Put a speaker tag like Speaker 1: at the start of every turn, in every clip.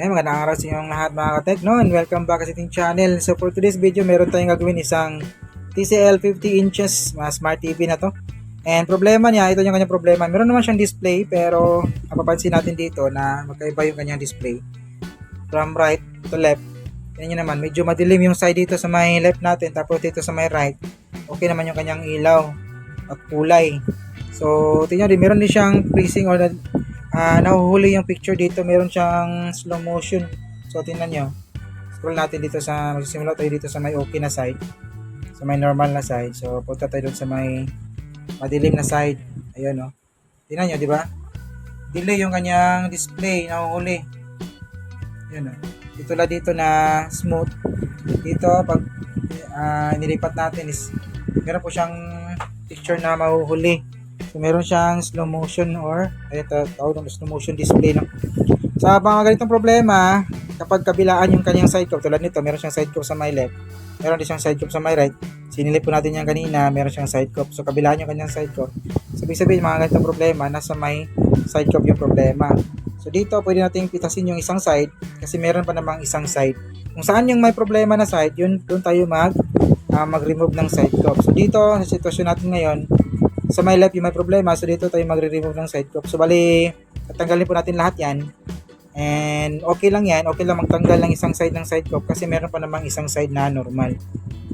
Speaker 1: Magandang araw sa inyong lahat mga ka-Tekno and welcome back sa ating channel. So for today's video, meron tayong gagawin isang TCL 50 inches Smart TV na to. And problema niya, ito yung kanyang problema. Meron naman siyang display pero mapapansin natin dito na magkaiba yung kanyang display. From right to left, yan yun naman, medyo madilim yung side dito sa may left natin, tapos dito sa may right, okay naman yung kanyang ilaw at kulay. So tingnan din, meron din siyang freezing or nahuhuli yung picture dito, meron siyang slow motion. So tingnan nyo, scroll natin dito sa, magsisimula tayo dito sa may okay na side, sa may normal na side. So punta tayo dun sa may madilim na side. Ayun o, tingnan nyo, di ba? Delay yung kanyang display, nahuhuli. Ayun o, dito lang dito na smooth. Dito pag nilipat natin is meron po siyang picture na mahuhuli. So meron siyang slow motion or tawag ng slow motion display, no? Sa mga ganitong problema, kapag kabilaan yung kanyang side cup, tulad nito, meron siyang side cup sa my left, meron din siyang side cup sa my right. Sinilip po natin yan kanina, meron siyang side cup. So kabilaan yung kanyang side cup. Sabihin mga ganitong problema, nasa may side cup yung problema. So dito, pwede nating pitasin yung isang side kasi meron pa namang isang side. Kung saan yung may problema na side, yun doon tayo mag-remove ng side cup. So dito, sa sitwasyon natin ngayon, sa may left yung may problema, so dito tayo magre-remove ng side cup. So bali, tatanggalin po natin lahat yan. And okay lang yan, okay lang magtanggal ng isang side ng side cup kasi meron pa namang isang side na normal.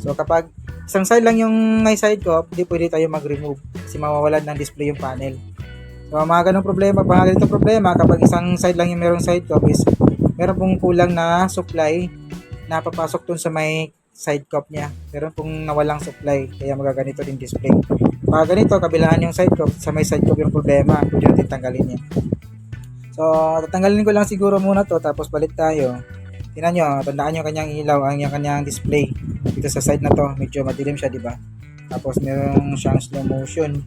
Speaker 1: So kapag isang side lang yung may side cup, hindi pwede tayo mag-remove kasi mawawalan ng display yung panel. So mga ganong problema, mga ganitong problema, kapag isang side lang yung merong side cup is meron pong kulang na supply na papasok dun sa may side cup niya. Meron pong nawalang supply kaya magaganito din display. Pag ganito, kabilaan yung side cup, sa may side cup yung problema, pwede natin tanggalin yan. So, tatanggalin ko lang siguro muna to, tapos balik tayo. Tingnan nyo, tandaan yung kanyang ilaw, yung kanyang display. Dito sa side na to, medyo madilim siya, di ba? Tapos meron siyang slow motion,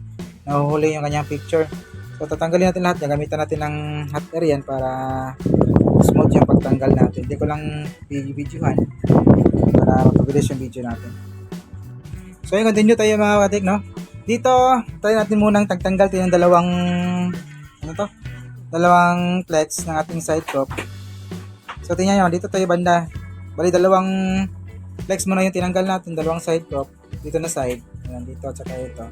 Speaker 1: nahuhuli yung kanyang picture. So, tatanggalin natin lahat yan, gamitan natin ng hot air yan para smooth yung pagtanggal natin. Hindi ko lang videohan para mapabilis yung video natin. So, yung continue tayo mga katik, no? Dito, try natin munang tagtanggal tayo ng dalawang plates ng ating side cup. So, tingnan nyo, dito tayo banda. Bali, dalawang plates muna yung tinanggal natin, dalawang side cup. Dito na side. Ayan, dito at saka ito.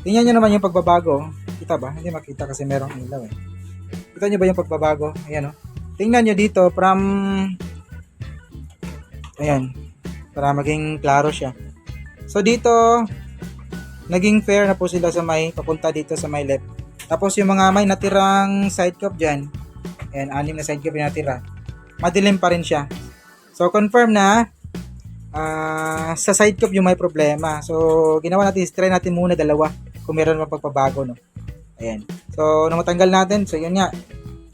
Speaker 1: Tingnan nyo naman yung pagbabago. Kita ba? Hindi makita kasi merong ilaw eh. Kita nyo ba yung pagbabago? Ayan o. Tingnan nyo dito from... Ayan. Para maging klaro siya. So, dito... naging fair na po sila sa may papunta dito sa may left. Tapos yung mga may natirang side cup dyan, ayan, 6 na side cup yung natira, madilim pa rin siya. So confirm na sa side cup yung may problema. So ginawa natin, try natin muna dalawa kung meron mang pagpabago, no? Ayan. So nung matanggal natin, so yun nga,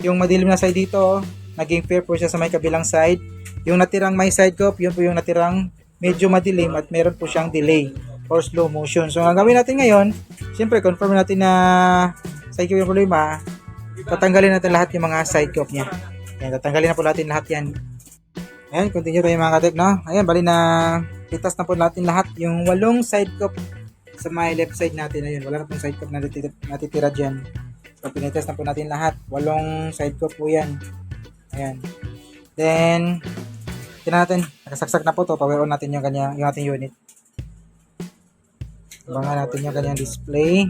Speaker 1: yung madilim na side dito, naging fair po siya sa may kabilang side. Yung natirang may side cup, yun po yung natirang medyo madilim at meron po siyang delay or slow motion. So, ang gawin natin ngayon, siyempre, confirm natin na side cup yung problema. Tatanggalin natin lahat yung mga side cup niya. Ayan, tatanggalin na po natin lahat yan. Ayan, continue tayo mga katek, no? Ayan, bali na pitas na po natin lahat yung 8 side cup sa may left side natin. Ayun, wala na pong side cup na natitira dyan. So, pinitas na po natin lahat. 8 side cup po yan. Ayan. Then, tingnan natin. Nakasaksak na po to. Power on natin yung ating unit. Abangan natin yung kanyang display.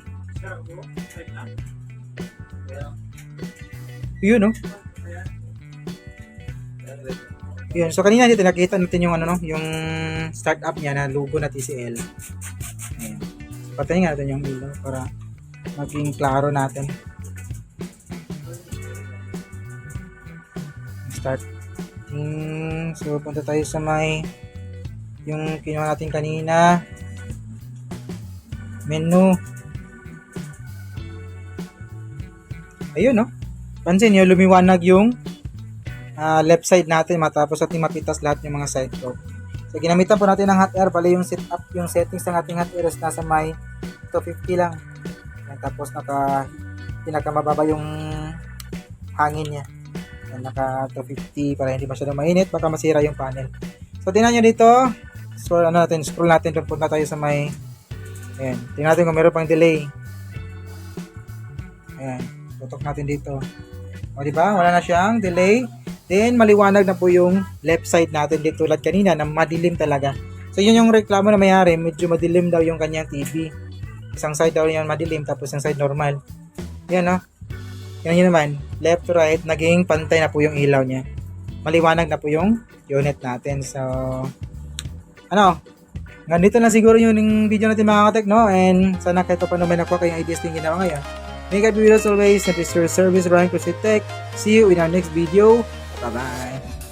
Speaker 1: Yun, no? Yun. So, kanina dito nakita natin yung yung startup niya na logo na TCL. Ayan. Patayin nga natin yung ilaw para maging klaro natin. Start. So, punta tayo sa may yung kinuha natin kanina. Menu. Ayun, no? Pansin nyo, lumiwanag yung left side natin matapos natin mapitas lahat yung mga side cup. So, ginamitan po natin ng hot air. Bali yung setup, yung settings ng ating hot air is nasa may 250 lang. Yan, tapos pinakamababa yung hangin niya. Yan, naka 250 para hindi masyadong mainit. Baka masira yung panel. So, tingnan nyo dito. So, scroll natin. Punta tayo sa may ayan, tingnan natin kung meron pang delay. Ayan, tutok natin dito. O diba, wala na siyang delay. Then, maliwanag na po yung left side natin dito tulad kanina na madilim talaga. So, yun yung reklamo na mayari, medyo madilim daw yung kanyang TV. Isang side daw yan madilim, tapos isang side normal. Yan, no? Yan yun naman, left to right, naging pantay na po yung ilaw niya. Maliwanag na po yung unit natin. So, ganito na siguro yung video natin mga katek, no? And sana kahit pa naman ako kayong ideas din ginawa ngayon. Make up videos always, and this is your service, Ryan Cruz Tech. See you in our next video. Bye-bye.